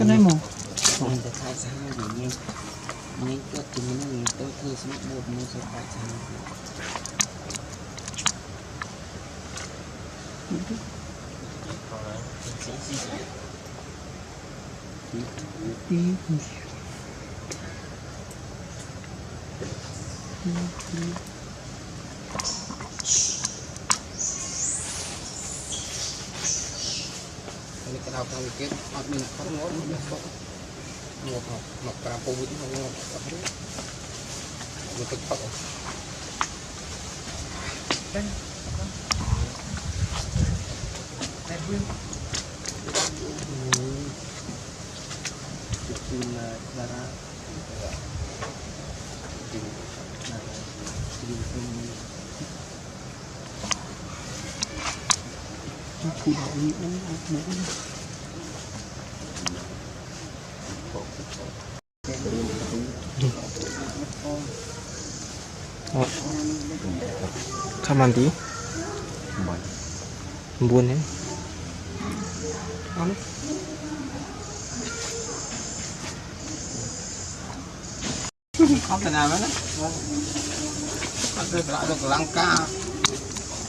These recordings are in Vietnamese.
cái này mà mìnhจะขายซ้ำอย่างนี้นี่ก็จริงนะนี่ตัวคือสมุดบทมันจะขายซ้ำนี่ก็เราทำเก็บอดมันเขาง้อมันแบบงอเขาหมักปลาปูที่มันงอแบบนี้มันตึกปักแต่พื้นจุดยืนดาราจริงดาราจริงเป็นผู้ดาวนี้โอ้โหข้ามันดีบุญเนี่ยเขาขนาดนั้นนะเขาเคยปลาดอกลังกา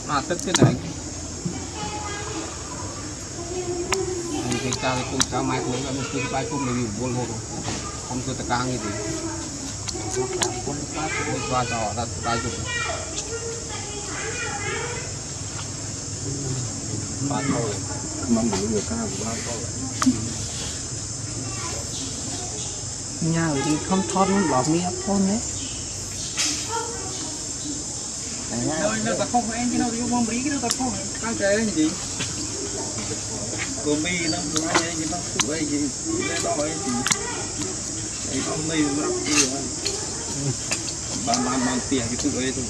มาตึกที่ไหนมีเจ้าในกลุ่มชาวไม้คนนั้นคือไปกลุ่มอยู่บนโลกผมคือตะการgituคนปลาต่อรัดปลาจุดปลาโตมันหมูอยู่ข้างปลาโตnhau thì không thoát nó lọt mi hấp phôn đấy rồi nó ta không em cái nào thì không biết cái nó ta không cao trời cái gì cô mi nó nói vậy gì nó vậy gì để đó vậy thì con mi nó đọc gì vậy bàn tiền cái thứ ấy thôi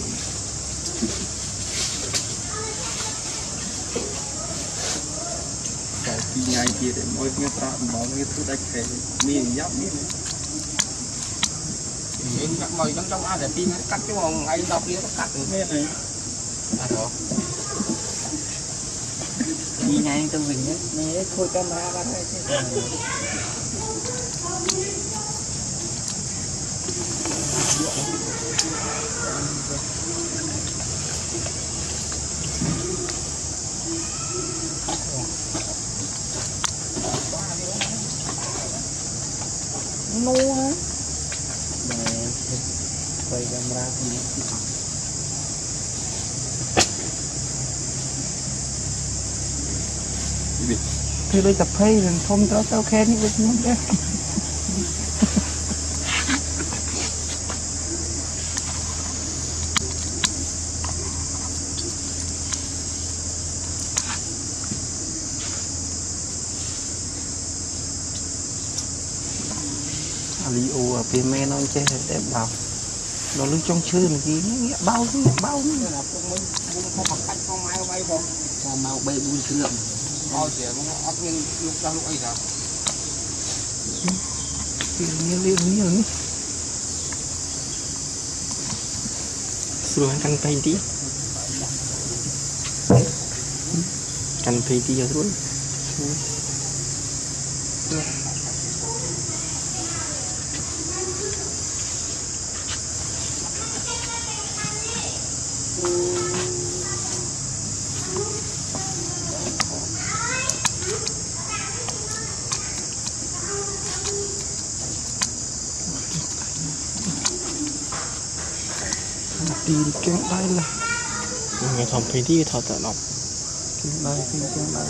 cái ngày kia để mỗi cái trạm mỗi cái thứ đánh cái mi giáp mi mình gặp mời trong ăn để tin cắt cái vòng ngay đọc kia nó cắt được hết này đó đi ngay tôi mình nhé này thôi camera ra đây nô hả quay camera thì đây tập hay rồi không tao khen những cái nó đấy Leo ở phía men nó chơi đẹp bảo nó lưu trong chơi một cái nghĩa bao nữa là không mặc cách không ai bay không còn màu bay buôn sữa bao giờ nó ấp nhưng lúc ra lúc ấy sao thì nhiều ní suruh kan pay tí ya suruh đi cái đây là người thòng thấy đi thọ tự đọc cái đây cái đây